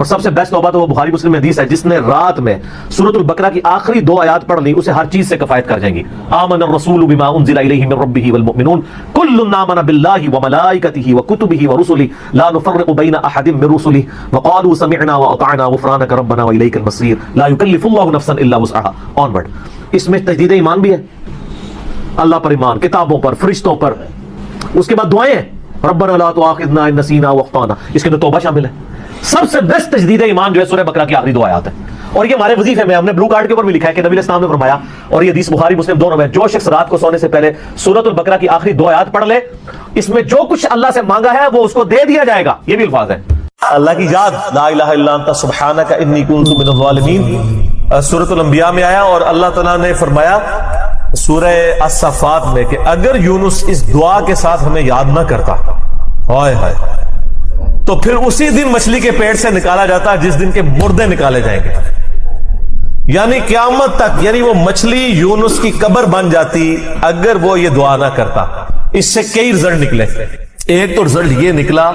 اور سب سے بیسٹ توبہ تو وہ بخاری مسلم میں حدیث ہے، جس نے رات میں سورۃ البقرہ کی آخری 2 آیات پڑھ لی، اسے ہر چیز سے کفایت کر جائیں گی۔ آمن الرسول بما انزل الیہ من ربہ والمؤمنون کل آمن باللہ وملائکتہ وکتبہ ورسلہ لا نفرق بین احد من رسلہ وقالوا سمعنا واطعنا غفرانک ربنا والیک المصیر لا یکلف اللہ نفسا الا وسعها۔ آنورڈ، اس میں تجدید ایمان بھی ہے، اللہ پر ایمان، کتابوں پر، فرشتوں پر۔ اس کے بعد دعائیں ہیں، ربنا لا تؤاخذنا ان نسینا واخطانا، اس کے اندر توبہ شامل ہے۔ سب سے بیسٹ تجدید ایمان جو ہے سورہ بقرہ کی آخری 2 آیات ہے، اور یہ ہمارے وظیفے میں ہم نے بلو کارڈ کے اوپر بھی لکھا ہے کہ نبی علیہ السلام نے فرمایا، اور یہ حدیث بخاری مسلم دونوں میں، جو شخص رات کو سونے سے پہلے سورۃ البقرہ کی آخری 2 آیات پڑھ لے، اس میں جو کچھ اللہ سے مانگا ہے وہ اس کو دے دیا جائے گا۔ یہ بھی الفاظ ہے اللہ کی یاد، لا الہ الا انت سبحانک انی کنت من الظالمین، سورۃ الانبیاء میں آیا، اور اللہ تعالیٰ نے فرمایا سورہ الصفات میں کہ اگر یونس اس دعا کے ساتھ ہمیں یاد نہ کرتا، ہائے ہائے، تو پھر اسی دن مچھلی کے پیٹ سے نکالا جاتا جس دن کے مردے نکالے جائیں گے، یعنی قیامت تک، یعنی وہ مچھلی یونس کی قبر بن جاتی اگر وہ یہ دعا نہ کرتا۔ اس سے کئی رزلٹ نکلے۔ ایک تو رزلٹ یہ نکلا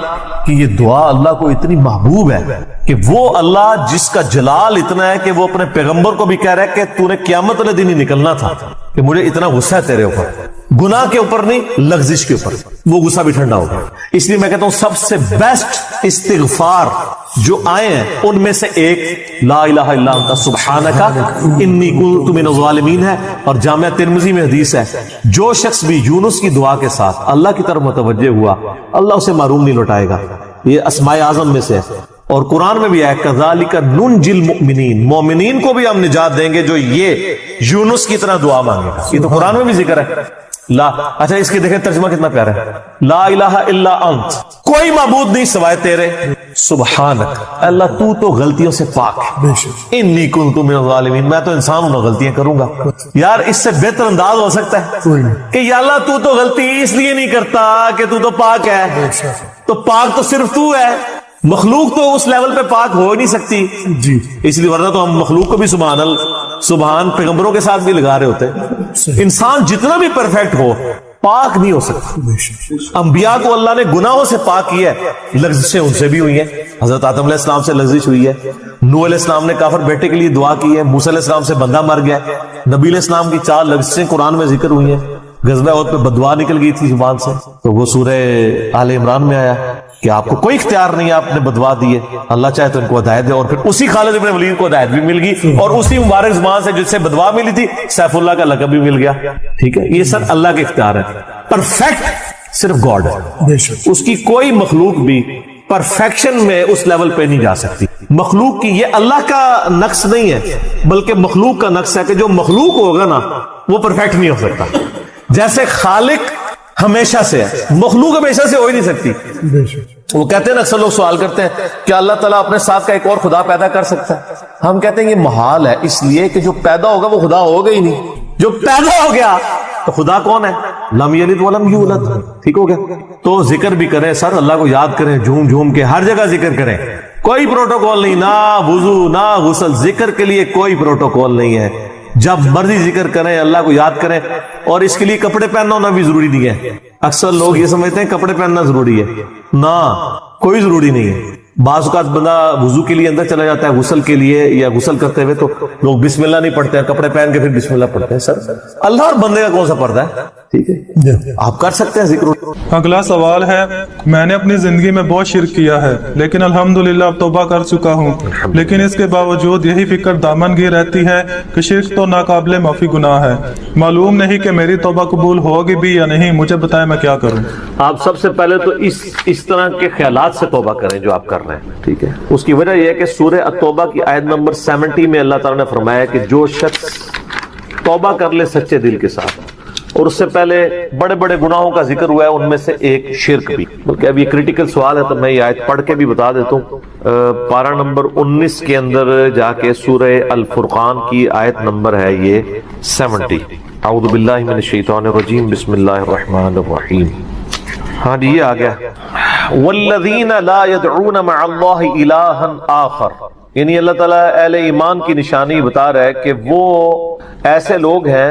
کہ یہ دعا اللہ کو اتنی محبوب ہے کہ وہ اللہ جس کا جلال اتنا ہے کہ وہ اپنے پیغمبر کو بھی کہہ رہا ہے کہ تو نے قیامت والے دن ہی نکلنا تھا، کہ مجھے اتنا غصہ ہے تیرے اوپر، گناہ کے اوپر نہیں، لغزش کے اوپر، وہ غصہ بھی ٹھنڈا ہوگا۔ اس لیے میں کہتا ہوں سب سے بیسٹ استغفار جو آئے ہیں ان میں سے ایک لا الہ الا انت سبحانک انی کنت من الظالمین ہے، اور جامعہ ترمذی میں حدیث ہے جو شخص بھی یونس کی دعا کے ساتھ اللہ کی طرف متوجہ ہوا اللہ اسے معروم نہیں لوٹائے گا۔ یہ اسماء اعظم میں سے ہے، اور قرآن میں بھی ہے کذالک ننجی المؤمنین، مومنین کو بھی ہم نجات دیں گے جو یہ یونس کی طرح دعا مانگے گا۔ یہ تو قرآن میں بھی ذکر ہے۔ لا، اچھا اس کے دیکھیں ترجمہ کتنا پیارا ہے، لا الہ الا انت، کوئی معبود نہیں سوائے تیرے، سبحانک، اللہ تو تو غلطیوں سے پاک ہے، انی کنت من الظالمین، میں تو انسان ہوں، غلطیاں کروں گا۔ یار اس سے بہتر انداز ہو سکتا ہے کہ یا اللہ تو تو غلطی اس لیے نہیں کرتا کہ تو تو پاک ہے، تو پاک تو صرف تو ہے، مخلوق تو اس لیول پہ پاک ہو نہیں سکتی جی، اس لیے ورنہ تو ہم مخلوق کو بھی سبحان پیغمبروں کے ساتھ بھی لگا رہے ہوتے۔ انسان جتنا بھی پرفیکٹ ہو پاک نہیں ہو سکتا۔ انبیاء کو اللہ نے گناہوں سے پاک کیا ہے، لغزشیں ان سے بھی ہوئی ہیں، حضرت آدم علیہ السلام سے لغزش ہوئی ہے، نوح علیہ السلام نے کافر بیٹے کے لیے دعا کی ہے، موسیٰ علیہ السلام سے بندہ مر گیا، نبی علیہ السلام کی 4 لغزشیں قرآن میں ذکر ہوئی ہیں، غزوہ احد پہ بددعا نکل گئی تھی زبان سے، تو وہ سورہ آل عمران میں آیا کہ آپ کو کوئی اختیار نہیں ہے، آپ نے بددعا دی ہے، اللہ چاہے تو ان کو ہدایت دے، اور پھر اسی خالد ابن ولید کو ہدایت بھی مل گئی، اور اسی مبارک زبان سے جس سے بددعا ملی تھی سیف اللہ کا لقب بھی مل گیا۔ ٹھیک ہے، یہ سب اللہ کے اختیار ہے، پرفیکٹ صرف گاڈ ہے، اس کی کوئی مخلوق بھی پرفیکشن میں اس لیول پہ نہیں جا سکتی۔ مخلوق کی یہ اللہ کا نقص نہیں ہے بلکہ مخلوق کا نقص ہے کہ جو مخلوق ہوگا نا وہ پرفیکٹ نہیں ہو سکتا۔ جیسے خالق ہمیشہ سے ہے، مخلوق ہمیشہ سے ہو ہی نہیں سکتی۔ وہ کہتے ہیں نا، اکثر لوگ سوال کرتے ہیں کہ اللہ تعالیٰ اپنے ساتھ کا ایک اور خدا پیدا کر سکتا ہے؟ ہم کہتے ہیں یہ محال ہے، اس لیے کہ جو پیدا ہوگا وہ خدا ہوگا ہی نہیں۔ جو پیدا ہو گیا تو خدا کون ہے؟ لم یلد ولم یولد۔ ٹھیک ہو گیا؟ تو ذکر بھی کریں سر، اللہ کو یاد کریں، جھوم جھوم کے ہر جگہ ذکر کریں، کوئی پروٹوکول نہیں، نہ وضو نہ غسل، ذکر کے لیے کوئی پروٹوکول نہیں ہے، جب مرضی ذکر کریں، اللہ کو یاد کریں، اور اس کے لیے کپڑے پہننا ہونا بھی ضروری نہیں ہے۔ اکثر لوگ یہ سمجھتے ہیں کپڑے پہننا ضروری ہے، نہ، کوئی ضروری نہیں ہے۔ بعض اوقات بندہ وضو کے لیے اندر چلا جاتا ہے غسل کے لیے، یا غسل کرتے ہوئے تو لوگ بسم اللہ نہیں پڑھتے ہیں، کپڑے پہن کے پھر بسم اللہ پڑھتے ہیں۔ سر اللہ اور بندے کا کون سا پردہ ہے؟ ٹھیک ہے، آپ کر سکتے ہیں ذکر۔ اگلا سوال ہے، میں نے اپنی زندگی میں بہت شرک کیا ہے لیکن الحمدللہ اب توبہ کر چکا ہوں، لیکن اس کے باوجود یہی فکر دامن گیر رہتی ہے کہ شرک تو ناقابل معافی گناہ ہے، معلوم نہیں کہ میری توبہ قبول ہوگی بھی یا نہیں، مجھے بتائیں میں کیا کروں۔ آپ سب سے پہلے تو اس طرح کے خیالات سے توبہ کریں جو آپ کر رہے ہیں، ٹھیک ہے۔ اس کی وجہ یہ ہے کہ سورہ التوبہ کی آیت نمبر 70 میں اللہ تعالیٰ نے فرمایا کہ جو شخص توبہ کر لے سچے دل کے ساتھ، اور اس سے پہلے بڑے بڑے گناہوں کا ذکر ہوا ہے، ان میں سے ایک شرک بھی، بلکہ اب یہ کریٹیکل سوال ہے تو میں یہ آیت پڑھ کے بھی بتا دیتا ہوں۔ پارہ نمبر 19 کے اندر جا کے سورہ الفرقان کی آیت نمبر ہے یہ 70۔ اعوذ باللہ من الشیطان الرجیم، بسم اللہ الرحمن الرحیم۔ ہاں جی یہ آ گیا، والذین لا يدعون مع اللہ الہا آخر، یعنی اللہ تعالیٰ اہل ایمان کی نشانی بتا رہا ہے کہ وہ ایسے لوگ ہیں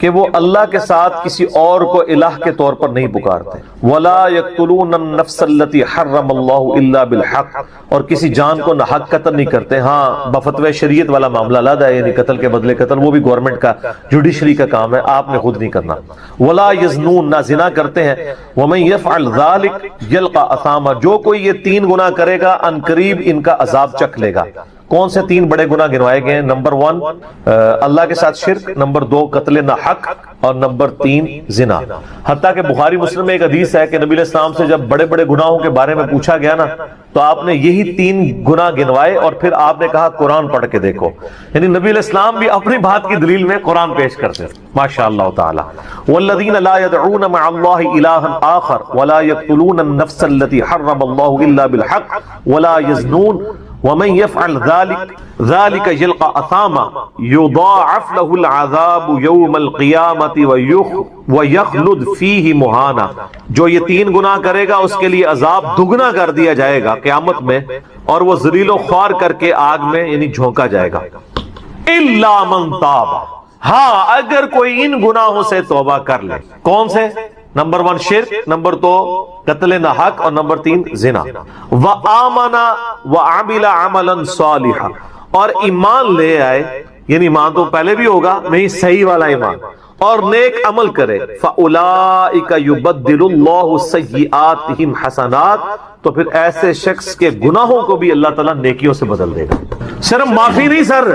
کہ وہ اللہ کے ساتھ کسی اور کو الہ کے طور پر نہیں پکارتے. وَلَا يَقْتُلُونَ النَّفْسَ الَّتِي حَرَّمَ اللَّهُ إِلَّا بِالْحَقِّ، اور کسی جان کو ناحق قتل نہیں کرتے. ہاں بفتوی شریعت والا معاملہ علیحدہ ہے، یعنی قتل کے بدلے قتل، وہ بھی گورنمنٹ کا جوڈیشری کا کام ہے، آپ نے خود نہیں کرنا. وَلَا يَزْنُونَ، نہ زنا کرتے ہیں. وَمَن يَفْعَلْ ذَلِكَ يَلْقَ أَثَامًا، جو کوئی یہ 3 گناہ کرے گا عنقریب ان کا عذاب چکھ لے گا. کون سے 3 بڑے گناہ گنوائے گئے ہیں؟ نمبر 1 اللہ کے ساتھ شرک، نمبر 2 قتل ناحق، اور نمبر 3 زنا. حتیٰ کہ بخاری مسلم میں ایک حدیث ہے کہ نبی علیہ السلام سے جب بڑے بڑے گناہوں کے بارے میں پوچھا گیا نا تو آپ نے یہی 3 گناہ گنوائے اور پھر آپ نے کہا قرآن پڑھ کے دیکھو. یعنی نبی علیہ السلام بھی اپنی بات کی دلیل میں قرآن پیش کرتے ہیں. ماشاء اللہ تعالی. والذین لا يدعون مع اللہ الہا آخر ولا يقتلون النفس التي حرم اللہ الا بالحق ولا يزنون ومن يفعل ذلك يلقى اثاما يضاعف له العذاب يوم القيامة ويخلد فيه مهانا. جو یہ 3 گناہ کرے گا اس کے لیے عذاب دگنا کر دیا جائے گا قیامت میں، اور وہ ذلیل و خوار کر کے آگ میں یعنی جھونکا جائے گا. الا من تاب، ہاں اگر کوئی ان گناہوں سے توبہ کر لے. کون سے؟ نمبر 1 شرک، نمبر 2 قتل ناحق، اور نمبر 3 زنا. وآمن وعمل عملا صالحا، اور ایمان لے آئے، یعنی ایمان تو پہلے بھی ہوگا نہیں، صحیح والا ایمان، اور نیک عمل کرے. فَأُولَئِكَ يُبَدِّلُ اللَّهُ سَيِّئَاتِهِمْ حَسَنَاتٍ، تو پھر ایسے شخص کے گناہوں کو بھی اللہ تعالیٰ نیکیوں سے بدل دے گا. صرف معافی نہیں سر،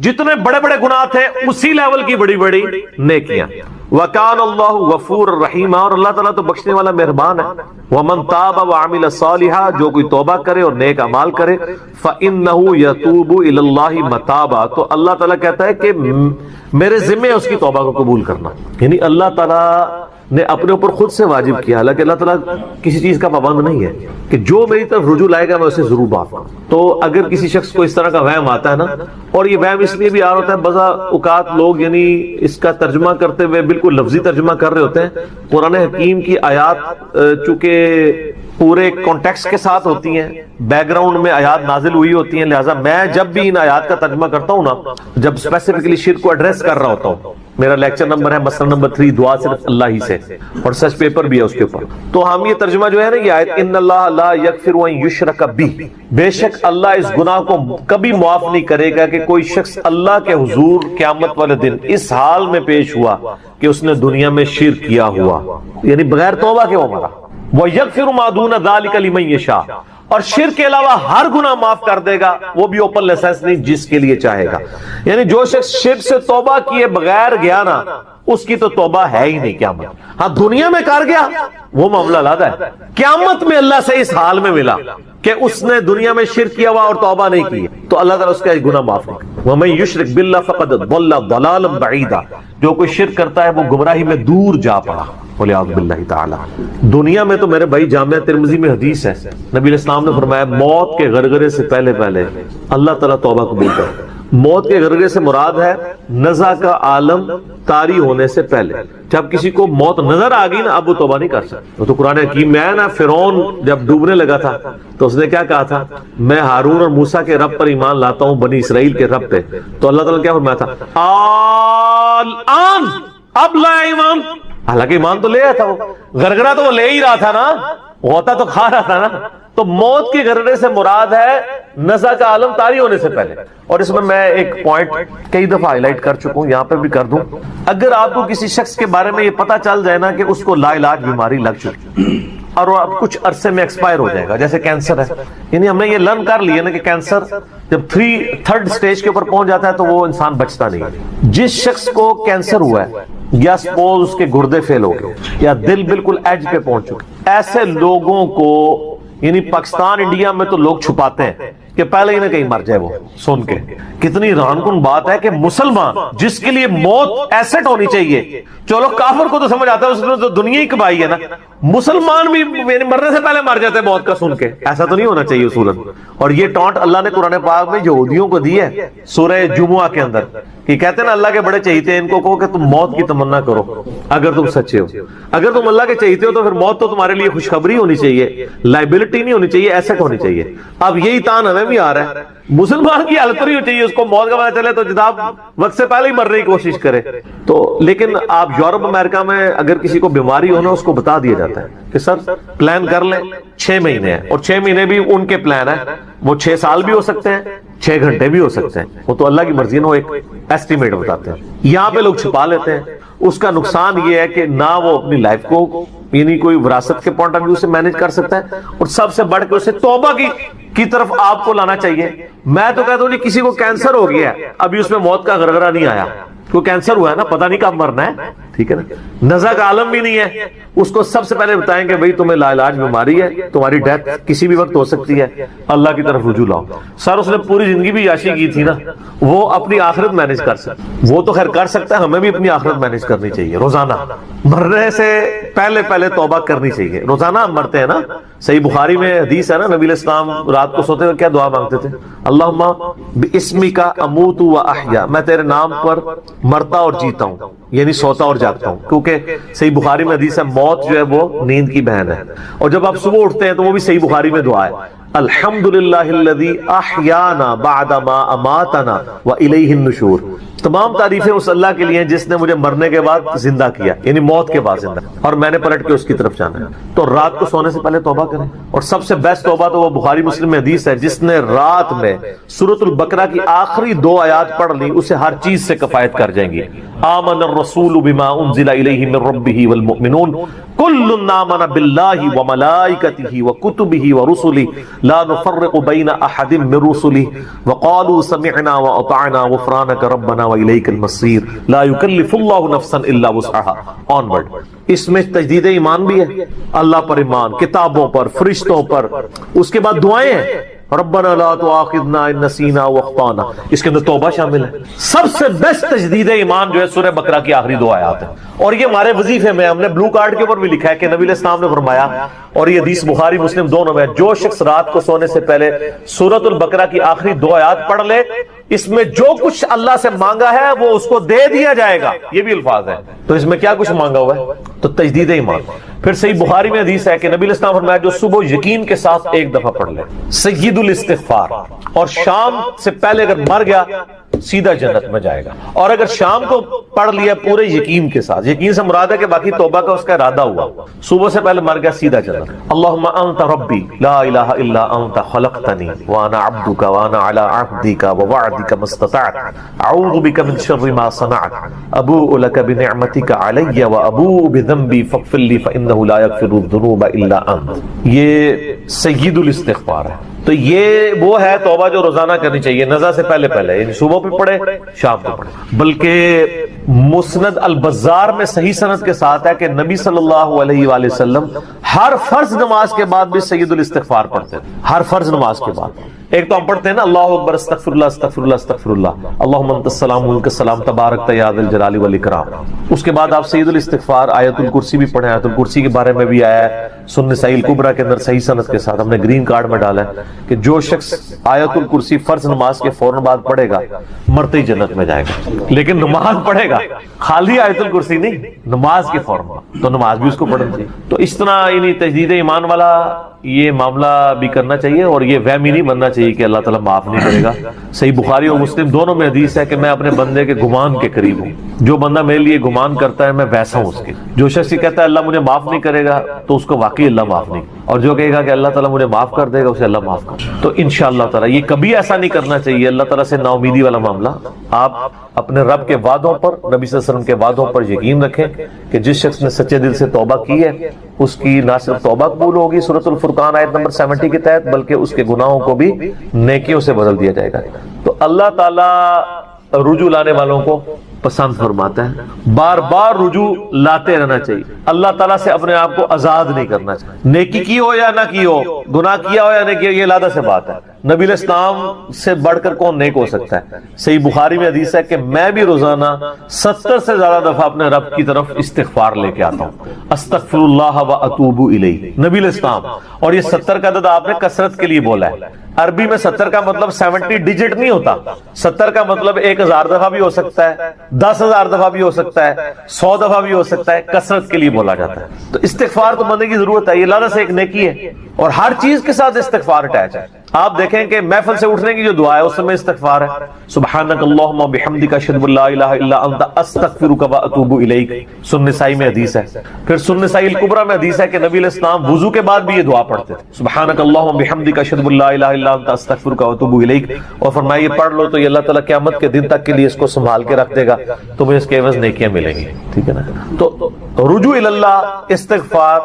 جتنے بڑے بڑے گناہ تھے اسی لیول کی بڑی بڑی نیکیاں. وَكَانَ اللَّهُ غَفُورًا رَحِيمًا، اور اللہ تعالیٰ تو بخشنے والا مہربان ہے. وَمَن تَابَ وَعَمِلَ صَالِحًا، جو کوئی توبہ کرے اور نیک اعمال کرے. فَإِنَّهُ يَتُوبُ إِلَى اللَّهِ مَتَابًا، تو اللہ تعالیٰ کہتا ہے کہ میرے ذمہ ہے اس کی توبہ کو قبول کرنا. یعنی اللہ تعالیٰ نے اپنے اوپر خود سے واجب کیا، حالانکہ اللہ تعالیٰ کسی چیز کا پابند نہیں ہے کہ جو میری طرف رجوع لائے گا میں اسے ضرور معاف کروں. تو اگر کسی شخص کو اس طرح کا وہم آتا ہے نا، اور یہ وہم اس لیے بھی آ رہا ہوتا ہے، بعض اوقات لوگ یعنی اس کا ترجمہ کرتے ہوئے بالکل لفظی ترجمہ کر رہے ہوتے ہیں. قرآن حکیم کی آیات چونکہ پورے کانٹیکسٹ کے ساتھ ہوتی ہیں، بیک گراؤنڈ میں آیات نازل ہوئی ہوتی ہیں، لہٰذا میں جب بھی ان آیات کا ترجمہ کرتا ہوں نا، جب اسپیسیفکلی شرک کو ایڈریس کر رہا ہوتا ہوں، میرا لیکچر نمبر ہے مسئلہ نمبر 3 دعا صرف اللہ ہی سے، اور سچ پیپر بھی ہے اس کے اوپر، تو ہم یہ ترجمہ جو ہے نا یہ آیت ان اللہ لا یغفر ان یشرک بہ، بے شک اللہ اس گناہ کو کبھی معاف نہیں کرے گا کہ کوئی شخص اللہ کے حضور قیامت والے دن اس حال میں پیش ہوا کہ اس نے دنیا میں شرک کیا ہوا، یعنی بغیر توبہ کے وہ مرا. وَيَغْفِرُ مَا دُونَ ذَلِكَ لِمَن يَشَاءُ، اور شرک کے علاوہ ہر گناہ معاف کر دے گا، وہ بھی اوپن لائسنس نہیں، جس کے لیے چاہے گا. یعنی جو شخص شرک سے توبہ کیے بغیر گیا نا، اس کی تو توبہ ہے ہی نہیں قیامت. ہاں دنیا میں کر گیا وہ معاملہ علیحدہ ہے، قیامت میں اللہ سے اس حال میں ملا کہ اس نے دنیا میں شرک کیا ہوا اور توبہ نہیں کی، تو اللہ تعالیٰ اس کا گناہ معاف نہیں. وَمَن يُشْرِكْ بِاللَّهِ فَقَدْ ضَلَّ ضَلَالًا بَعِيدًا، جو کوئی شرک کرتا ہے وہ گمراہی میں دور جا پڑا. وَلِعَوْذُ بِاللَّهِ تَعَالَى. دنیا میں تو میرے بھائی جامعہ ترمذی میں حدیث ہے، نبی علیہ السلام نے فرمایا موت کے غرغرے سے پہلے اللہ تعالیٰ توبہ قبول کرے. موت کے غرغرے سے مراد ہے نزع کا عالم طاری ہونے سے پہلے. جب کسی کو موت نظر آ گئی نا اب وہ توبہ نہیں کر سکتا. تو قرآن حکیم میں ہے نا، فرعون جب ڈوبنے لگا تھا تو اس نے کیا کہا تھا، میں ہارون اور موسیٰ کے رب پر ایمان لاتا ہوں، بنی اسرائیل کے رب پہ. تو اللہ تعالیٰ نے کیا فرمایا تھا، الآن، اب لایا ایمان. حالانکہ ایمان تو لے آیا تھا، وہ غرغرہ تو وہ لے ہی رہا تھا نا، غوطہ تو کھا رہا تھا نا. تو موت کے غرغرے سے مراد ہے نزع کا عالم طاری ہونے سے پہلے. اور اس میں ایک پوائنٹ کئی دفعہ ہائی لائٹ کر چکا ہوں، یہاں پہ بھی کر دوں. اگر آپ کو کسی شخص کے بارے میں یہ پتا چل جائے نا کہ اس کو لا علاج بیماری لگ چکی اور وہ اب کچھ عرصے میں ایکسپائر ہو جائے گا، جیسے کینسر ہے، یعنی ہم نے یہ لرن کر لیا نا کہ کینسر جب 3rd سٹیج کے اوپر پہنچ جاتا ہے تو وہ انسان بچتا نہیں. جس شخص کو کینسر ہوا ہے یا سپوز اس کے گردے فیل ہو گئے یا دل بالکل ایج پہ پہنچ چکے، ایسے لوگوں کو یعنی پاکستان انڈیا میں تو لوگ چھپاتے ہیں کہ پہلے ہی نہ کہیں مر جائے. وہ سن کے کتنی ران کن بات ہے کہ مسلمان جس کے لیے موت ایسٹ ہونی چاہیے، چلو کافر کو تو سمجھ آتا ہے، اس نے تو دنیا ہی کمائی ہے نا، مسلمان بھی مرنے سے پہلے مر جاتے ہیں موت کا سن کے. ایسا تو نہیں ہونا چاہیے اصولاً. اور یہ ٹانٹ اللہ نے قرآن پاک میں یہودیوں کو دی ہے سورہ جمعہ کے اندر، کہ کہتے ہیں نا اللہ کے بڑے چہیتے ہیں، ان کو کہو کہ تم موت کی تمنا کرو اگر تم سچے ہو. اگر تم اللہ کے چہیتے ہو تو پھر موت تو تمہارے لیے خوشخبری ہونی چاہیے، لائبلٹی نہیں ہونی چاہیے، ایسٹ ہونی چاہیے. اب یہی تان ہمیں دم ہی آ رہا ہے. مسلمان کی حالت نہیں چاہیے اس کو موت کا پتہ چلے تو جناب وقت سے پہلے ہی مرنے کی کوشش کرے. تو لیکن آپ یورپ امریکہ میں اگر کسی کو بیماری ہونا اس کو بتا دیا جاتا ہے کہ سر پلان کر لیں 6 مہینے ہیں, اور 6 مہینے بھی ان کے پلان ہیں, وہ 6 سال بھی ہو سکتے ہیں 6 گھنٹے بھی ہو سکتے ہیں, وہ تو اللہ کی مرضی ہے, وہ ایک ایسٹیمیٹ بتاتے ہیں. یہاں پہ لوگ چھپا لیتے ہیں. اس کا نقصان یہ ہے کہ نہ وہ اپنی لائف کو یعنی کوئی وراثت کے پوائنٹ آف ویو سے مینج کر سکتا ہے, اور سب سے بڑھ کے اسے توبہ کی طرف آپ کو لانا چاہیے. میں تو کہتا ہوں نہیں, کسی کو کینسر ہو گیا ہے ابھی اس میں موت کا غرغرہ نہیں آیا, کو کینسر ہوا ہے نا, پتہ نہیں کب مرنا ہے, ٹھیک ہے نا, نزع کا عالم بھی نہیں ہے, اس کو سب سے پہلے بتائیں کہ بھئی تمہیں لا علاج بیماری ہے, تمہاری ڈیتھ کسی بھی وقت ہو سکتی ہے, اللہ کی طرف رجوع لاؤ. سر اس نے پوری زندگی بھی عیاشی کی تھی نا, وہ اپنی آخرت مینج کر سکتا, وہ تو خیر کر سکتا ہے, ہمیں بھی اپنی آخرت مینج کرنی چاہیے. روزانہ مرنے سے پہلے توبہ کرنی چاہیے. روزانہ ہم مرتے ہیں نا, صحیح بخاری میں حدیث ہے نا, نبی علیہ السلام رات کو سوتے ہوئے کیا دعا مانگتے تھے؟ اللہم باسمک اموت و احیا, میں تیرے نام پر مرتا اور جیتا ہوں, یعنی سوتا اور جاگتا ہوں, کیونکہ صحیح بخاری میں حدیث ہے موت جو ہے وہ نیند کی بہن ہے. اور جب آپ صبح اٹھتے ہیں تو وہ بھی صحیح بخاری میں دعا ہے, الحمدللہ الذی احیانا بعد ما اماتنا والیہ النشور. تمام تعریفیں اس اللہ کے لیے ہیں جس نے مجھے مرنے کے بعد زندہ کیا, یعنی موت کے بعد زندہ, اور میں نے پلٹ کے اس کی طرف جانا ہے. تو رات کو سونے سے پہلے توبہ کریں, اور سب سے بیسٹ توبہ تو وہ بخاری مسلم میں حدیث ہے, جس نے رات میں سورۃ البقرہ کی آخری 2 آیات پڑھ لی اسے ہر چیز سے کفایت کر جائیں گی. آمن الرسول بما انزل الیہ من ربہ والمؤمنون کل آمن باللہ وملائکتہ وکتبہ ورسلہ لا نفرق بین احد من رسلہ وقالوا سمعنا واطعنا غفرانک ربنا وإلیک المصیر لا یکلف اللہ نفسا الا وسعها. آنورڈ. اس میں تجدید ایمان بھی ہے, اللہ پر ایمان, کتابوں پر, فرشتوں پر. اس کے بعد دعائیں ہیں, ربنا لا تؤاخذنا ان نسینا واخطانا, اس کے اندر توبہ شامل ہے. سب سے بیسٹ تجدید ایمان جو ہے سورہ بقرہ کی آخری 2 آیات ہیں, اور یہ ہمارے وظیفے میں ہم نے بلو کارڈ کے اوپر بھی لکھا ہے کہ نبی علیہ السلام نے فرمایا, اور یہ حدیث بخاری مسلم دونوں میں, جو شخص رات کو سونے سے پہلے سورۃ البقرہ کی آخری 2 آیات پڑھ لے, اس میں جو کچھ اللہ سے مانگا ہے وہ اس کو دے دیا جائے گا. یہ بھی الفاظ ہے, تو اس میں کیا کچھ مانگا ہوا ہے؟ تو تجدید ایمان. پھر صحیح بخاری میں حدیث ہے کہ نبی علیہ السلام فرمایا جو صبح یقین کے ساتھ 1 دفعہ پڑھ لے سید الاستغفار, اور شام سے پہلے اگر مر گیا سیدھا جنت میں جائے گا. اور اگر شام کو پڑھ لیا پورے یقین کے ساتھ, یقین سے مراد ہے کہ باقی توبہ کا اس کا ارادہ ہوا, صبح سے پہلے مر گیا سیدھا جنت. اللہم انت ربی لا الہ الا انت خلقتنی وانا عبدک وانا علی عہدک ووعدک ما استطعت اعوذ بک من شر ما صنعت ابوء لک بنعمتک علی وابوء بذنبی فاغفر لی فانہ لا یغفر الذنوب الا انت. یہ سید الاستغفار ہے. تو یہ وہ ہے توبہ جو روزانہ کرنی چاہیے, نزع سے پہلے, یعنی صبح بھی پڑھے شام کو پڑھے. بلکہ مسند البزار میں صحیح سند کے ساتھ ہے کہ نبی صلی اللہ علیہ وآلہ وسلم ہر فرض نماز کے بعد بھی سید الاستغفار پڑھتے تھے. ہر فرض نماز کے بعد ایک تو ہم پڑھتے ہیں نا اللہ اکبر استغفر اللہ استغفر اللہ استغفر اللہ اللہم انت السلام منک السلام تبارک یا ذا الجلال والاکرام. اس کے بعد آپ سید الاستغفار آیت الکرسی بھی پڑھیں. آیت الکرسی کے بارے میں بھی آیا ہے سنن نسائی الکبریٰ کے اندر صحیح سند کے ساتھ, ہم نے گرین کارڈ میں ڈالا ہے کہ جو شخص آیت الکرسی فرض نماز کے فوراً بعد پڑھے گا مرتے ہی جنت میں جائے گا. لیکن نماز پڑھے گا, خالی آیت الکرسی نہیں, نماز کے فوراً بعد, تو نماز بھی اس کو پڑھنی چاہیے. تو اس طرح یعنی تجدید ایمان والا یہ معاملہ بھی کرنا چاہیے, اور یہ وہمی نہیں بننا چاہیے کہ اللہ تعالیٰ معاف نہیں کرے گا. صحیح بخاری اور مسلم دونوں میں حدیث ہے کہ میں اپنے بندے کے گمان کے قریب ہوں. جو بندہ میرے لیے گمان کرتا ہے میں ویسا ہوں اس کے. جو شخص کہتا ہے اللہ مجھے معاف نہیں کرے گا تو اس کو واقعی اللہ معاف نہیں, اور جو کہے گا کہ اللہ تعالیٰ مجھے معاف کر دے گا اسے اللہ معاف کر. تو انشاءاللہ تعالیٰ یہ کبھی ایسا نہیں کرنا چاہیے اللہ تعالیٰ سے نا امیدی والا معاملہ. آپ اپنے رب کے وعدوں پر, نبی صلی اللہ علیہ وسلم کے وعدوں پر یقین رکھیں کہ جس شخص نے سچے دل سے توبہ کی ہے اس کی نہ صرف توبہ قبول ہوگی سورۃ الفرقان آیت نمبر 70 کے تحت, بلکہ اس کے گناہوں کو بھی نیکیوں سے بدل دیا جائے گا. تو اللہ تعالیٰ رجوع لانے والوں کو پسند فرماتا ہے. بار بار رجوع لاتے رہنا چاہیے. اللہ تعالیٰ سے اپنے آپ کو آزاد نہیں کرنا چاہیے. نیکی کی ہو یا نہ کی ہو, گناہ کیا ہو یا نہیں کیا, یہ علیحدہ سے بات ہے. نبی علیہ السلام سے بڑھ کر کون نیک ہو سکتا ہے؟ صحیح بخاری میں حدیث ہے کہ میں بھی روزانہ 70 سے زیادہ دفعہ اپنے رب کی طرف استغفار لے کے آتا ہوں. استغفر اللہ و اتوب الیہ, نبی علیہ السلام. اور یہ 70 کا عدد آپ نے کثرت کے لیے بولا ہے. عربی میں 70 کا مطلب 70 ڈیجٹ نہیں ہوتا. 70 کا مطلب 1000 دفعہ بھی ہو سکتا ہے, 10,000 دفعہ بھی ہو سکتا ہے, 100 دفعہ بھی ہو سکتا ہے. کثرت کے لیے بولا جاتا ہے. تو استغفار تو بندے کی ضرورت ہے, یہ اللہ سے ایک نیکی ہے, اور ہر چیز کے ساتھ استغفار اٹیچ ہے. آپ دیکھیں کہ محفل سے اٹھنے کی جو دعا ہے اس میں استغفار ہے، سبحانک اللہم و بحمدک اشہد ان لا الہ الا انت استغفرک و اتوب الیک، سنن نسائی میں حدیث ہے۔ پھر سنن نسائی الکبریٰ میں حدیث ہے کہ نبی علیہ السلام وضو کے بعد بھی یہ دعا پڑھتے تھے، سبحانک اللہم و بحمدک اشہد ان لا الہ الا انت استغفرک و اتوب الیک، اور فرمایا یہ پڑھ لو تو یہ اللہ تعالیٰ قیامت کے دن تک کے لیے اس کو سنبھال کے رکھ دے گا، تمہیں اس کے عوض نیکیاں ملیں گی، ٹھیک ہے نا۔ تو رجوع اللہ، استغفار،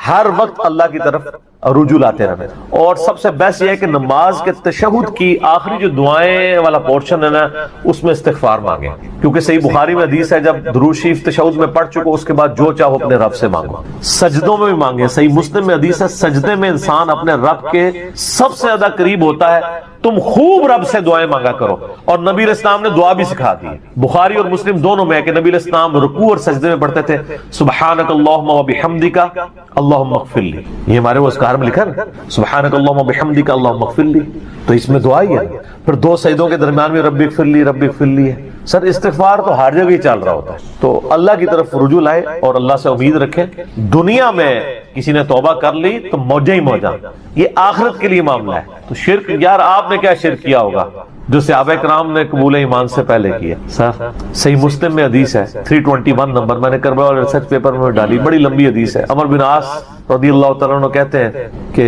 ہر وقت اللہ کی طرف رجوع لاتے رہنا، اور سب سے بیسٹ یہ ہے کہ نماز کے تشہد کی آخری جو دعائیں والا پورشن ہے نا اس میں استغفار مانگیں، کیونکہ صحیح بخاری میں حدیث ہے جب درود شریف تشہد میں پڑھ چکو اس کے بعد جو چاہو اپنے رب سے مانگو، سجدوں میں بھی مانگیں، صحیح مسلم میں حدیث ہے سجدے میں انسان اپنے رب کے سب سے زیادہ قریب ہوتا ہے، تم خوب رب سے دعائیں مانگا کرو، اور نبی علیہ السلام نے دعا بھی سکھا دی، بخاری اور مسلم دونوں میں ہے کہ نبی علیہ السلام رکوع اور سجدے میں پڑھتے تھے سبحانک اللہم و بحمدک اللہم اغفر لی، یہ ہمارے وہ اذکار میں لکھا نا سبحانک اللہم و بحمدک اللہم اغفر لی، تو اس میں دعا ہی ہے۔ پھر دو سجدوں کے درمیان میں رب اغفر لی رب اغفر لی ہے۔ سر استغفار تو ہر جگہ ہی چل رہا ہوتا ہے، تو اللہ کی طرف رجوع لائے اور اللہ سے امید رکھیں۔ دنیا میں کسی نے توبہ کر لی تو موجہ ہی موجہ، یہ آخرت کے لیے معاملہ ہے۔ تو شرک، یار آپ نے کیا شرک کیا ہوگا جو صحابہ کرام نے قبول ایمان سے پہلے کیا؟ سر صحیح مسلم میں حدیث ہے 321 نمبر، میں نے کربلا والے ریسرچ پیپر میں ڈالی، بڑی لمبی حدیث ہے۔ عمر بن عاص رضی اللہ تعالیٰ عنہ کہتے ہیں کہ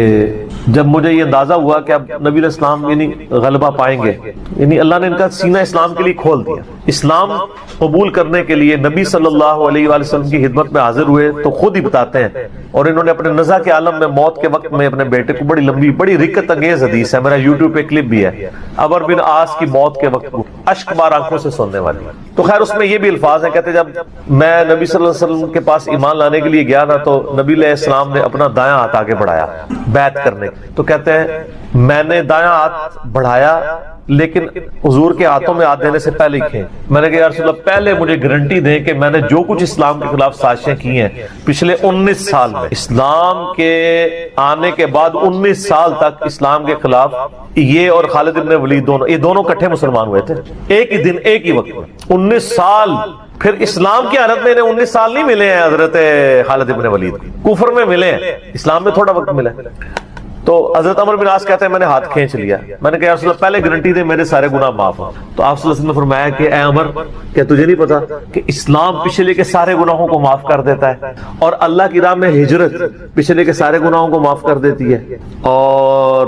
جب مجھے یہ اندازہ ہوا کہ اب نبی علیہ السلام یعنی غلبہ پائیں گے، یعنی اللہ نے ان کا سینہ اسلام کے لیے کھول دیا، اسلام قبول کرنے کے لیے نبی صلی اللہ علیہ وآلہ وسلم کی خدمت میں حاضر ہوئے، تو خود ہی بتاتے ہیں، اور انہوں نے اپنے نزع کے عالم میں موت کے وقت میں اپنے بیٹے کو، بڑی لمبی بڑی رکت انگیز حدیث ہے، میرا یوٹیوب پہ کلپ بھی ہے، عمر بن عاص کی موت کے وقت اشک بار آنکھوں سے سننے والی۔ تو خیر اس میں یہ بھی الفاظ ہیں، کہتے جب میں نبی صلی اللہ علیہ وسلم کے پاس ایمان لانے کے لیے گیا نا تو نبی علیہ السلام نے اپنا دایاں ہاتھ آگے بڑھایا بیعت کرنے، تو کہتے ہیں میں نے دایاں ہاتھ بڑھایا لیکن حضور کے ہاتھوں میں ہاتھ دینے سے پہلے ہی میں نے کہا یا رسول اللہ پہلے مجھے گارنٹی دیں کہ میں نے جو کچھ اسلام کے خلاف سازشیں کی ہیں پچھلے 19 سال میں، اسلام کے آنے کے بعد 19 سال تک اسلام کے خلاف یہ اور خالد بن ولید دونوں، یہ دونوں کٹھے مسلمان ہوئے تھے ایک ہی دن ایک ہی وقت میں، 19 سال۔ پھر اسلام کی حالت میں انہیں 19 سال نہیں ملے ہیں حضرت خالد بن ولید، کفر میں ملے ہیں، اسلام میں تھوڑا وقت ملا۔ تو حضرت عمر بن عاص کہتے ہیں میں نے ہاتھ کھینچ لیا، میں نے کہا یا رسول اللہ پہلے گارنٹی دے میرے سارے گناہ معاف ہوں۔ تو آپ صلی اللہ علیہ وسلم نے فرمایا کہ اے عمر، کیا تجھے نہیں پتا کہ اسلام پچھلے کے سارے گناہوں کو معاف کر دیتا ہے، اور اللہ کی راہ میں ہجرت پچھلے کے سارے گناہوں کو معاف کر دیتی ہے، اور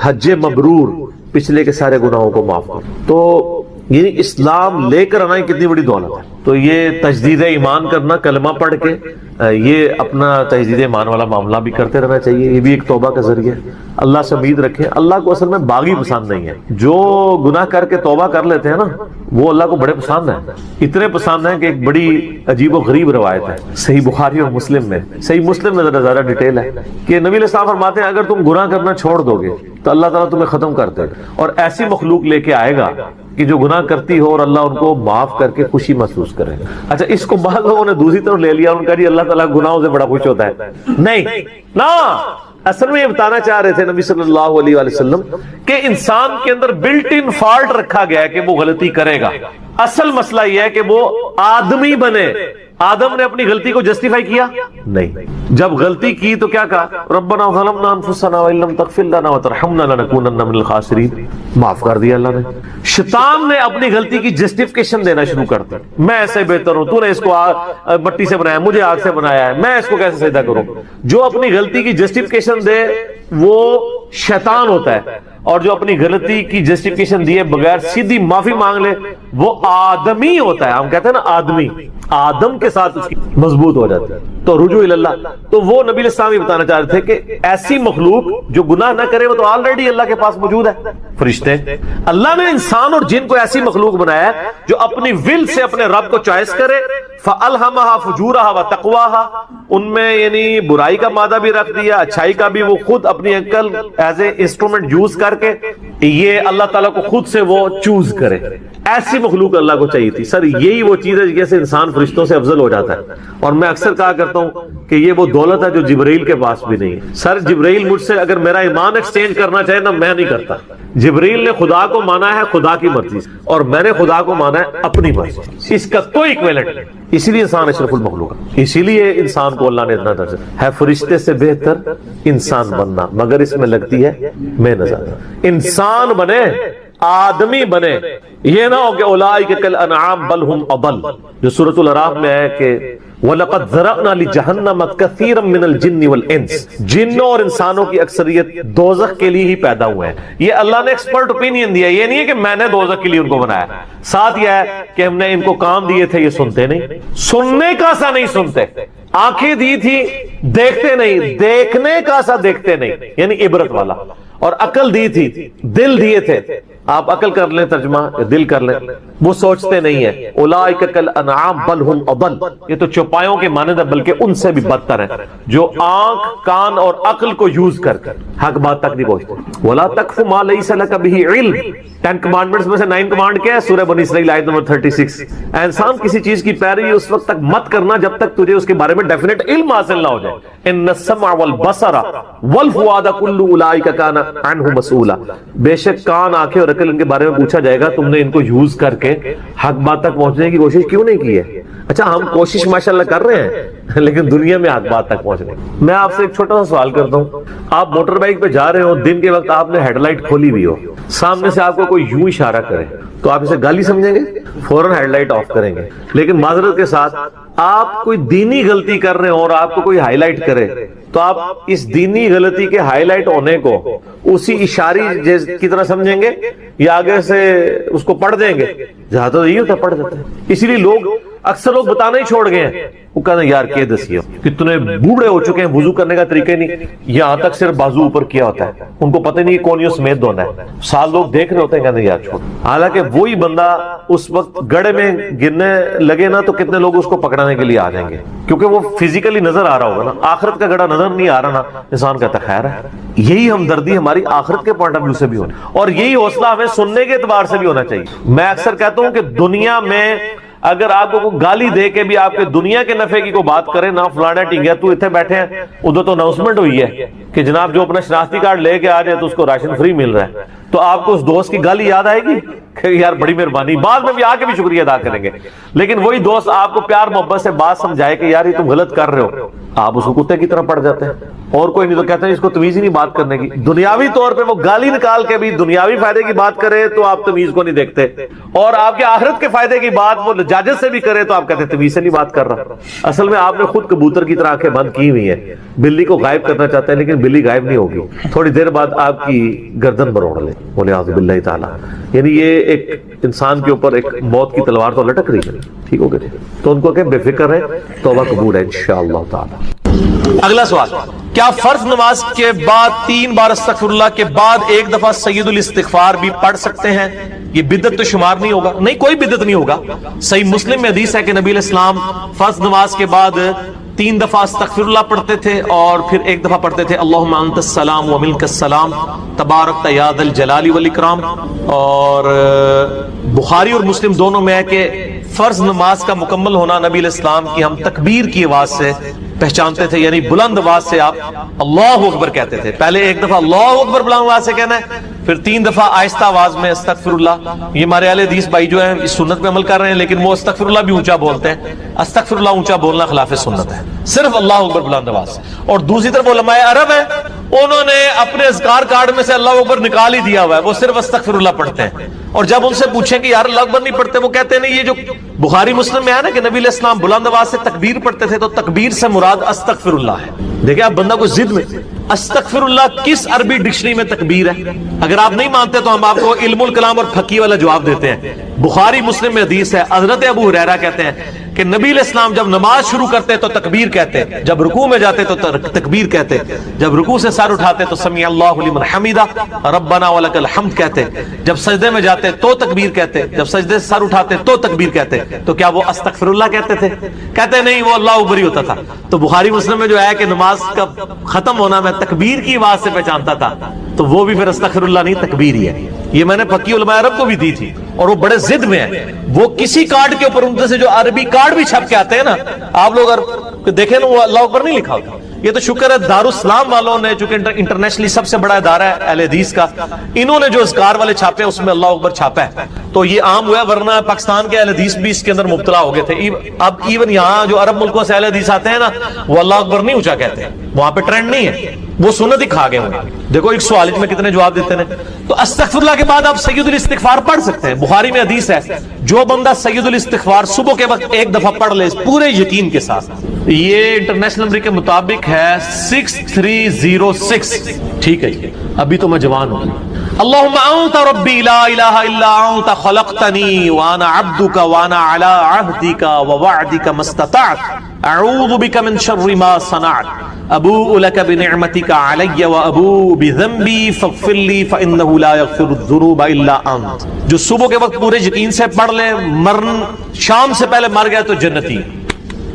حج مبرور پچھلے کے سارے گناہوں کو معاف کر۔ تو یہ اسلام لے کر آنا کتنی بڑی دولت ہے۔ تو یہ تجدید ایمان کرنا، کلمہ پڑھ کے یہ اپنا تجدید ایمان والا معاملہ بھی کرتے رہنا چاہیے، یہ بھی ایک توبہ کا ذریعہ ہے۔ اللہ سے امید رکھیں، اللہ کو اصل میں باغی پسند نہیں ہے، جو گناہ کر کے توبہ کر لیتے ہیں نا وہ اللہ کو بڑے پسند ہیں، اتنے پسند ہیں کہ ایک بڑی عجیب و غریب روایت ہے صحیح بخاری اور مسلم میں، صحیح مسلم میں زیادہ ڈیٹیل ہے کہ نبی علیہ السلام فرماتے ہیں اگر تم گناہ کرنا چھوڑ دو گے تو اللہ تعالیٰ تمہیں ختم کر دے گا، اور ایسی مخلوق لے کے آئے گا کہ جو گناہ کرتی ہو اور اللہ ان کو معاف کر کے خوشی محسوس کرے۔ اچھا اس کو بعض لوگوں نے دوسری طرف لے لیا، ان کا جی اللہ تعالیٰ گناہوں سے بڑا خوش ہوتا ہے، نہیں نا، اصل میں یہ بتانا چاہ رہے تھے نبی صلی اللہ علیہ وآلہ وسلم کہ انسان کے اندر بلٹ ان فالٹ رکھا گیا ہے کہ وہ غلطی کرے گا، اصل مسئلہ یہ ہے کہ وہ آدمی بنے۔ آدم نے اپنی غلطی کو جسٹیفائی کیا نہیں، جب غلطی کی تو کیا کہا ربنا ظلمنا انفسنا وان لم تغفر لنا وترحمنا لنکونن من الخاسرین، معاف کر دیا اللہ نے۔ شیطان نے اپنی غلطی کی جسٹیفیکیشن دینا شروع کر دی، میں ایسے بہتر ہوں، تو نے اس کو مٹی سے بنایا، مجھے آگ سے بنایا ہے، میں اس کو کیسے سجدہ کروں۔ جو اپنی غلطی کی جسٹیفیکیشن دے وہ شیطان ہوتا ہے، اور جو اپنی غلطی کی جسٹیفیکیشن دیے بغیر سیدھی معافی مانگ لے وہ آدمی ہوتا ہے۔ ہم کہتے ہیں نا آدمی، آدم کے ساتھ اس کی مضبوط ہو جاتی ہے۔ تو رجوع اللہ، تو وہ نبی علیہ السلام یہ بتانا چاہ رہے تھے کہ ایسی مخلوق جو گناہ نہ کرے وہ تو آلریڈی اللہ کے پاس موجود ہے، فرشتے۔ اللہ نے انسان اور جن کو ایسی مخلوق بنایا ہے جو اپنی ول سے اپنے رب کو چوائس کرے، فَأَلْهَمَهَا فُجُورَهَا وَتَقْوَاهَا، ان میں یعنی برائی کا مادہ بھی رکھ دیا، اچھائی کا بھی، وہ خود اپنی عقل ایز اے انسٹرومنٹ یوز کر کے یہ اللہ تعالیٰ کو خود سے وہ چوز کرے۔ ایسی مخلوق اللہ کو چاہیے تھی۔ سر یہی وہ چیز ہے جیسے انسان فرشتوں سے افضل ہو جاتا ہے، اور میں اکثر کہا کرتا ہوں کہ یہ وہ دولت ہے جو جبرائیل کے پاس بھی نہیں ہے۔ سر جبرائیل مجھ سے اگر میرا ایمان ایکسچینج کرنا چاہے نا میں نہیں کرتا، جبرائیل نے خدا کو مانا ہے خدا کی مرضی سے، اور میں نے خدا کو مانا ہے اپنی مرضی سے، اس کا کوئی ایکویلنٹ نہیں۔ اسی لیے انسان اشرف المخلوق ہے، اسی لیے انسان کو اللہ نے اتنا درجہ ہے فرشتے سے بہتر انسان بننا، مگر اس میں لگتی ہے محنت زیادہ۔ انسان بنے، آدمی بنے، یہ نہ ہو کہ اولئک کالانعام بل ہم اضل، جو سورۃ الاعراف میں ہے کہ وَلَقَدْ ذَرَأْنَا لِجَهَنَّمَ كَثِيرًا مِنَ الْجِنِّ وَالْإِنسِ، جنوں اور انسانوں کی اکثریت دوزخ کے لیے ہی پیدا ہوئے ہیں۔ یہ اللہ نے ایکسپرٹ اوپینین دیا، یہ نہیں ہے کہ میں نے دوزخ کے لیے ان کو بنایا۔ ساتھ یہ ہے کہ ہم نے ان کو کام دیے تھے، یہ سنتے نہیں، سننے کا سا نہیں سنتے، آنکھیں دی تھی دیکھتے نہیں، دیکھنے کا سا دیکھتے نہیں، یعنی عبرت والا، اور عقل دی تھی، دل دیے تھے، آپ عقل کر لیں ترجمہ، دل کر لیں، وہ سوچتے نہیں ہیں۔ اولئک کالانعام بل ہم اضل، یہ تو چوپایوں کے مانند ہے بلکہ ان سے بھی بدتر ہیں، جو آنکھ، کان اور عقل کو یوز کر حق بات تک نہیں پہنچتے۔ ولا تقف ما لیس لک بہ علم، 10 کمانڈمنٹس میں سے 9 کمانڈ کیا ہے؟ سورہ بنی اسرائیل آیت نمبر 36۔ اے انسان کسی چیز کی پیروی اس وقت تک مت کرنا جب تک تجھے اس کے بارے میں ڈیفینیٹ علم حاصل نہ ہو جائے۔ ان السمع والبصر والفؤاد کل اولئک کان عنہ مسئولا، بے شک کان، آنکھیں اور عقل ان کے بارے میں پوچھا جائے گا، تم نے ان کو یوز کر کے حق بات تک پہنچنے کی کوشش کیوں نہیں کی ہے؟ اچھا ہم کوشش ماشاءاللہ کر رہے ہیں لیکن دنیا میں حق بات تک پہنچنے۔ میں آپ سے ایک چھوٹا سا سوال کرتا ہوں، آپ موٹر بائک پہ جا رہے ہو، دن کے وقت آپ نے ہیڈ لائٹ کھولی ہوئی ہو، سامنے سے آپ کو کوئی یوں اشارہ کرے تو آپ اسے گالی سمجھیں گے؟ فوراً ہیڈ لائٹ آف کریں گے۔ لیکن معذرت کے ساتھ آپ کوئی دینی غلطی کر رہے ہو اور آپ کو کوئی ہائی لائٹ کرے تو آپ اس دینی غلطی کے ہائی لائٹ ہونے کو اسی اشاری کی طرح سمجھیں گے یا آگے سے اس کو پڑھ دیں گے؟ جہاں تو یہی ہوتا پڑھ دیتے ہیں۔ اسی لیے لوگ اکثر لوگ بتانا ہی چھوڑ گئے ہیں، وہ کہتے ہیں یار کہ دسیو کتنے بوڑھے ہو چکے ہیں، وضو کرنے کا طریقہ نہیں، یہاں تک صرف بازو اوپر کیا ہوتا ہے، ان کو پتہ نہیں کون سمیت دھونا ہے۔ سال لوگ دیکھ رہے ہوتے ہیں، کہتے ہیں یار چھوڑ، حالانکہ وہی بندہ اس وقت گڑھے میں گرنے لگے نا تو کتنے لوگ اس کو پکڑانے کے لیے آ جائیں گے، کیونکہ وہ فزیکلی نظر آ رہا ہوگا نا، آخرت کا گڑھا نظر نہیں آ رہا نا، انسان کہتا خیر ہے۔ یہی ہمدردی ہماری آخرت کے پوائنٹ آف ویو سے بھی ہونی، اور یہی حوصلہ ہمیں سننے کے اعتبار سے بھی ہونا چاہیے۔ میں اکثر کہتا ہوں کہ دنیا میں اگر آپ کو گالی دے کے بھی آپ کے دنیا کے نفع کی کوئی بات کرے نا، فلانا ٹھیک ہے تو اتنے بیٹھے ہیں، ادھر تو اناؤنسمنٹ ہوئی ہے کہ جناب جو اپنا شناختی کارڈ لے کے آ جائے تو اس کو راشن فری مل رہا ہے، تو آپ کو اس دوست کی گالی یاد آئے گی کہ یار بڑی مہربانی، بعد میں بھی آ کے بھی شکریہ ادا کریں گے۔ لیکن وہی دوست آپ کو پیار محبت سے بات سمجھائے کہ یار یہ تم غلط کر رہے ہو، آپ اس کو کتے کی طرح پڑ جاتے ہیں، اور کوئی نہیں تو کہتے ہیں اس کو تمیز ہی نہیں بات کرنے کی۔ دنیاوی طور پہ وہ گالی نکال کے بھی دنیاوی فائدے کی بات کرے تو آپ تمیز کو نہیں دیکھتے، اور آپ کے آخرت کے فائدے کی بات وہ لجاجت سے بھی کرے تو آپ کہتے ہیں تمیز سے نہیں بات کر رہا۔ اصل میں آپ نے خود کبوتر کی طرح آنکھیں بند کی ہوئی ہیں، بلی کو غائب کرنا چاہتے ہیں لیکن بلی غائب نہیں ہوگی، تھوڑی دیر بعد آپ کی گردن مروڑ لے، وَلِعِیاذُ بِاللَّهِ تعالی۔ یعنی یہ ایک انسان کے اوپر ایک موت کی تلوار تو لٹک رہی ہے، ٹھیک ہو گیا؟ تو ان کو کہ بے فکر ہے، توبہ قبول ہے انشاءاللہ تعالی۔ اگلا سوال، کیا فرض نماز کے بعد 3 بار استغفر اللہ کے بعد ایک دفعہ سید الاستغفار بھی پڑھ سکتے ہیں؟ یہ بدعت تو شمار نہیں ہوگا؟ نہیں، کوئی بدعت نہیں ہوگا۔ صحیح مسلم میں حدیث ہے کہ نبی علیہ السلام فرض نماز کے بعد 3 دفعہ استغفر اللہ پڑھتے تھے اور پھر ایک دفعہ پڑھتے تھے اللہم انت السلام و منک السلام تبارک یا ذا الجلال والاکرام۔ اور بخاری اور مسلم دونوں میں ہے کہ فرض نماز کا مکمل ہونا نبی علیہ السلام کی ہم تکبیر کی آواز سے پہچانتے تھے، یعنی بلند آواز سے آپ اللہ اکبر کہتے تھے۔ پہلے ایک دفعہ اللہ اکبر بلند آواز سے کہنا ہے، پھر 3 دفعہ آہستہ آواز میں استغفر اللہ۔ یہ ہمارے اہل حدیث بھائی جو ہیں اس سنت پہ عمل کر رہے ہیں، لیکن وہ استغفر اللہ بھی اونچا بولتے ہیں۔ استغفر اللہ اونچا بولنا خلاف سنت ہے، صرف اللہ اکبر بلند آواز سے۔ اور دوسری طرف علماء عرب ہیں، انہوں نے اپنے اذکار کارڈ میں سے اللہ اکبر نکال ہی دیا ہوا ہے، وہ صرف استغفر اللہ پڑھتے ہیں۔ اور جب ان سے پوچھیں کہ یار اللہ اکبر نہیں پڑھتے، وہ کہتے ہیں نہیں، یہ جو بخاری مسلم میں ہے نا کہ نبی علیہ السلام بلند آواز سے تکبیر پڑھتے تھے، تو تکبیر سے مراد استغفر اللہ ہے۔ دیکھیں آپ بندہ کو ضد میں، استغفر اللہ کس عربی ڈکشنری میں تکبیر ہے؟ اگر آپ نہیں مانتے تو ہم آپ کو علم الکلام اور فقہ والا جواب دیتے ہیں۔ بخاری مسلم میں حدیث ہے، حضرت ابو ہریرہ کہتے ہیں کہ نبی علیہ السلام جب نماز شروع کرتے تو تکبیر کہتے، جب رکوع میں جاتے تو تکبیر کہتے، جب رکوع سے سر اٹھاتے تو سمیع اللہ لمن حمیدہ ربنا ولک الحمد کہتے، جب سجدے میں جاتے تو تکبیر کہتے، جب سجدے سے سر اٹھاتے تو تکبیر کہتے۔ تو کیا وہ استغفر اللہ کہتے تھے؟ کہتے نہیں، وہ اللہ اکبر ہی ہوتا تھا۔ تو بخاری مسلم میں جو ہے کہ نماز کا ختم ہونا میں تکبیر کی آواز سے پہچانتا تھا، تو وہ بھی پھر استغفر اللہ نہیں، تکبیر ہی ہے۔ یہ میں نے فقی علماء عرب کو بھی دی تھی، اور وہ بڑے ضد میں ہیں۔ وہ کسی کارڈ کے اوپر ان سے جو عربی کارڈ بھی چھپ کے آتے ہیں نا، آپ لوگ دیکھیں نا، وہ اللہ اکبر نہیں لکھا ہوتا، یہ تو شکر ہے دارالاسلام والوں نے، چونکہ انٹرنیشنلی سب سے بڑا ادارہ ہے اہل حدیث کا، انہوں نے جو اذکار والے چھاپے اس میں اللہ اکبر چھاپا ہے تو یہ عام ہوا ہے، ورنہ پاکستان کے اہل حدیث بھی اس کے اندر مبتلا ہو گئے تھے۔ اب ایون یہاں جو عرب ملکوں سے اہل حدیث آتے ہیں نا، وہ اللہ اکبر نہیں اونچا کہتے ہیں، وہاں پہ ٹرینڈ نہیں ہے، وہ سنت ہی کھا گئے ہوں گے۔ دیکھو ایک سوال میں کتنے جواب دیتے ہیں۔ تو استغفر اللہ کے بعد آپ سید الاستغفار پڑھ سکتے ہیں، بخاری میں حدیث ہے جو بندہ سید الاستغفار صبح کے وقت ایک دفعہ پڑھ لے پورے یقین کے ساتھ، یہ انٹرنیشنل نمبر کے مطابق ہے 6306، ٹھیک ہے جی، ابھی تو میں جوان ہوں۔ اللہم انت ربی لا الہ الا انت خلقتنی وانا عبدک وانا علی عہدک ووعدک ما استطعت اعوذ بک من شر ما صنعت ابوء لک بنعمتک علی وابوء بذنبی فاغفر لی فانہ لا یغفر الذنوب الا انت۔ جو صبح کے وقت پورے یقین سے پڑھ لے، مرن شام سے پہلے مر گیا تو جنتی،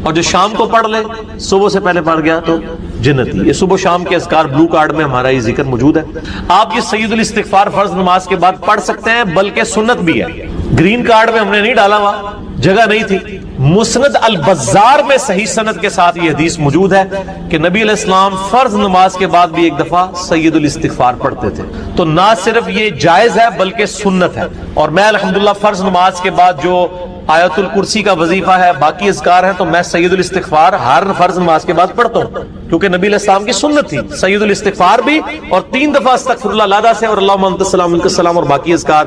اور جو شام کو پڑھ لے صبح سے پہلے پڑھ گیا تو جنتی۔ یہ صبح شام کے اذکار بلو کارڈ میں ہمارا یہ ذکر موجود ہے، آپ یہ سید الاستغفار فرض نماز کے بعد پڑھ سکتے ہیں، بلکہ سنت بھی ہے۔ گرین کارڈ میں ہم نے نہیں ڈالا ہوا، جگہ نہیں تھی۔ مسند البزار میں صحیح سند کے ساتھ یہ حدیث موجود ہے کہ نبی علیہ السلام فرض نماز کے بعد بھی ایک دفعہ سید الاستغفار پڑھتے تھے۔ تو نہ صرف یہ جائز ہے بلکہ سنت ہے، اور میں الحمدللہ فرض نماز کے بعد جو آیت الکرسی کا وظیفہ ہے، باقی اذکار ہیں، تو میں سید الاستغفار ہر فرض نماز کے بعد پڑھتا ہوں، کیونکہ نبی علیہ السلام کی سنت تھی سید الاستغفار بھی، اور 3 دفعہ استغفر اللہ لادا سے، اور اللہم انت السلام منک السلام، اور باقی اذکار۔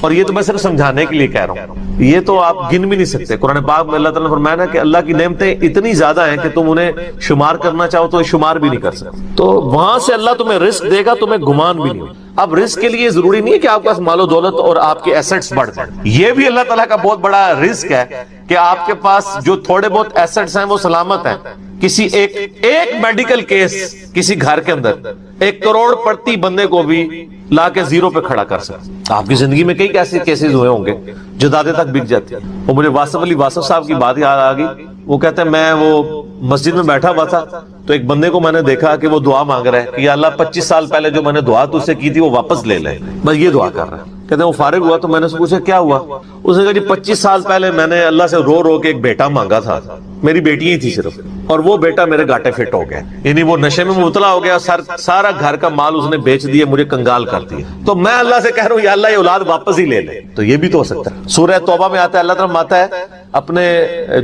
اور یہ تو میں صرف سمجھانے کے لیے کہہ رہا ہوں، یہ تو آپ گن بھی نہیں سکتے۔ قرآن پاک میں اللہ تعالیٰ نے فرمایا نا کہ اللہ کی نعمتیں اتنی زیادہ ہیں کہ تم انہیں شمار کرنا چاہو تو شمار بھی نہیں کر سکتے۔ تو وہاں سے اللہ تمہیں رزق دے گا، تمہیں گمان بھی نہیں ہوگا۔ اب رزق کے لیے ضروری نہیں ہے کہ آپ کے پاس مال و دولت اور آپ کے ایسٹس بڑھ جائیں، یہ بھی اللہ تعالیٰ کا بہت بڑا رزق ہے کہ آپ کے پاس جو تھوڑے بہت ایسٹس ہیں وہ سلامت ہیں۔ کسی ایک میڈیکل کیس کسی گھر کے اندر 1 کروڑ پڑتی بندے کو بھی لا کے زیرو پہ کھڑا کر سکتے۔ آپ کی زندگی میں کئی ایسے کیسز ہوئے ہوں گے، جدادیں تک بک جاتی ہیں۔ وہ مجھے واصف علی واصف صاحب کی بات یاد آ گئی، وہ کہتے ہیں میں وہ مسجد میں بیٹھا ہوا تھا تو ایک بندے کو میں نے دیکھا کہ وہ دعا مانگ رہا ہے کہ یا اللہ 25 سال پہلے جو میں نے دعا تجھ سے کی تھی وہ واپس لے لے، بس یہ دعا کر رہا ہے۔ کہتے ہیں وہ فارغ ہوا تو میں نے اس سے پوچھا کیا ہوا؟ اس نے کہا جی 25 سال پہلے میں نے اللہ سے رو رو کے ایک بیٹا مانگا تھا، میری بیٹی ہی تھی صرف، اور وہ بیٹا میرے گاٹے فٹ ہو گیا، یعنی وہ نشے میں مبتلا ہو گیا، سارا گھر کا مال اس نے بیچ دیا، مجھے کنگال کر دیا، تو میں اللہ سے کہہ رہا ہوں یا اللہ یہ اولاد واپس ہی لے لے۔ تو یہ بھی تو ہو سکتا ہے۔ سورہ توبہ میں آتا ہے، اللہ تعالیٰ آتا ہے اپنے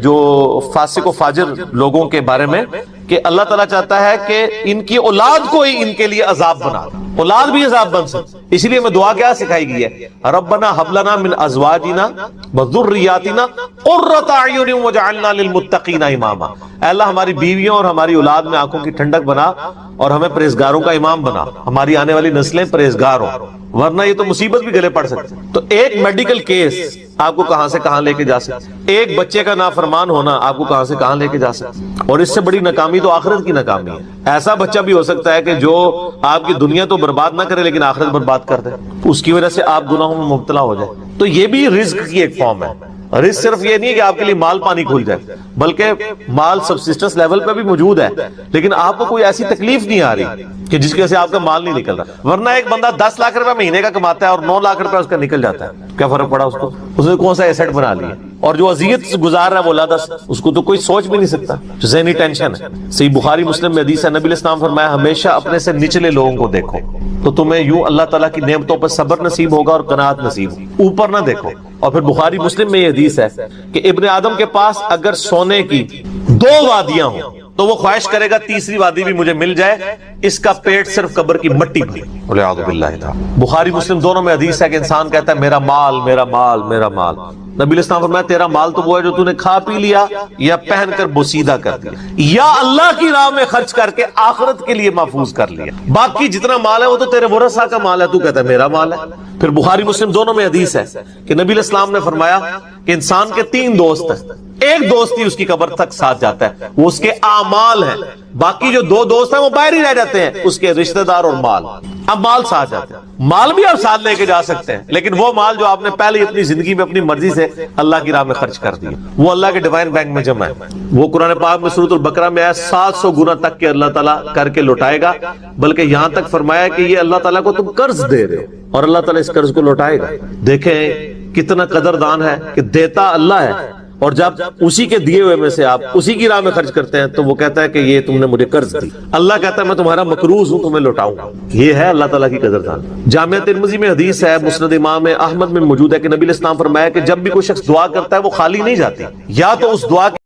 جو فاسق و فاجر لوگوں کے بارے میں کہ اللہ تعالیٰ چاہتا ہے کہ ان کی اولاد کو ہی ان کے لیے عذاب بنا، اولاد بھی عذاب بن سکتی، اس لیے میں دعا کیا سکھائی گئی ہے، ربنا ھب لنا من ازواجنا وذریاتنا قرۃ اعین واجعلنا للمتقین اماما۔ اے اللہ ہماری بیویوں اور ہماری اولاد میں آنکھوں کی ٹھنڈک بنا اور ہمیں پرہیزگاروں کا امام بنا، ہماری آنے والی نسلیں پرہیزگار ہوں، ورنہ یہ تو مصیبت بھی گلے پڑ سکتے۔ تو ایک میڈیکل کیس آپ کو کہاں سے کہاں لے کے جا سکتے، ایک بچے کا نافرمان ہونا آپ کو کہاں سے کہاں لے کے جا سکتے، اور اس سے بڑی ناکامی تو آخرت کی ناکامی ہے۔ ایسا بچہ بھی ہو سکتا ہے کہ جو آپ کی دنیا تو برباد نہ کرے لیکن آخرت برباد کر دے، اس کی وجہ سے آپ گناہوں میں مبتلا ہو جائے۔ تو یہ بھی رزق کی ایک فارم ہے۔ رزق صرف یہ نہیں ہے کہ آپ کے لیے مال پانی کھل جائے، بلکہ مال سبسسٹنس لیول پہ بھی موجود ہے، لیکن آپ کو کوئی ایسی تکلیف نہیں آ رہی کہ جس کی وجہ سے آپ کا مال نہیں نکل رہا۔ ورنہ ایک بندہ 10 لاکھ روپے مہینے کا کماتا ہے اور 9 لاکھ روپے اس کا نکل جاتا ہے، کیا فرق پڑا اس کو؟ اس نے کون سا ایسٹ بنا لیا، اور جو اذیت گزار رہا ہے وہ لادا اس کو تو کوئی سوچ بھی نہیں سکتا، ذہنی ٹینشن ہے۔ صحیح بخاری مسلم میں حدیث ہے، نبی علیہ السلام فرمایا ہمیشہ اپنے سے نچلے لوگوں کو دیکھو تو تمہیں یوں اللہ تعالیٰ کی نعمتوں پر صبر نصیب ہوگا اور قناعت نصیب، اوپر نہ دیکھو۔ اور پھر بخاری مسلم میں یہ حدیث ہے کہ ابن آدم کے پاس اگر سونے کی 2 وادیاں ہوں تو وہ خواہش کرے گا تیسری وادی بھی مجھے مل جائے، اس کا پیٹ صرف قبر کی مٹی بھری۔ والعیاذ باللہ تعالی۔ بخاری مسلم دونوں میں حدیث ہے کہ انسان کہتا ہے میرا مال میرا مال میرا مال، نبی علیہ السلام فرمایا تیرا مال تو وہ ہے جو تو نے کھا پی لیا یا پہن کر بوسیدہ کر دیا یا اللہ کی راہ میں خرچ کر کے آخرت کے لیے محفوظ کر لیا، باقی جتنا مال ہے وہ تو تیرے ورثہ کا مال ہے، تو کہتا ہے میرا مال ہے۔ پھر بخاری مسلم دونوں میں حدیث ہے کہ نبی علیہ السلام نے فرمایا کہ انسان کے 3 دوست ہیں، ایک دوست ہی اس کی قبر تک ساتھ جاتا ہے، وہ اس کے اعمال ہیں، باقی جو 2 دوست ہیں وہ باہر ہی رہ جاتے ہیں، اس کے رشتہ دار اور مال۔ اب مال ساتھ جاتے ہیں، مال بھی آپ ساتھ لے کے جا سکتے ہیں، لیکن وہ مال جو آپ نے پہلے اپنی زندگی میں اپنی مرضی سے اللہ کی راہ میں خرچ کر دیا، وہ اللہ کے ڈیوائن بینک میں جمع ہے، وہ قرآن پاک میں سورۃ البقرہ میں ہے 700 گنا تک کہ اللہ تعالیٰ کر کے لوٹائے گا، بلکہ یہاں تک فرمایا کہ یہ اللہ تعالیٰ کو تم قرض دے رہے ہو اور اللہ تعالیٰ اس قرض کو لوٹائے گا۔ دیکھیں کتنا قدردان ہے کہ دیتا اللہ ہے اور جب اسی کے دیے ہوئے میں سے آپ اسی کی راہ میں خرچ کرتے ہیں تو وہ کہتا ہے کہ یہ تم نے مجھے قرض دی. اللہ کہتا ہے میں تمہارا مقروض ہوں، تمہیں لوٹاؤں گا. یہ ہے اللہ تعالیٰ کی قدردان. جامعہ ترمذی میں حدیث ہے، مسند امام احمد میں موجود ہے کہ نبی علیہ السلام فرمایا کہ جب بھی کوئی شخص دعا کرتا ہے وہ خالی نہیں جاتی، یا تو اس دعا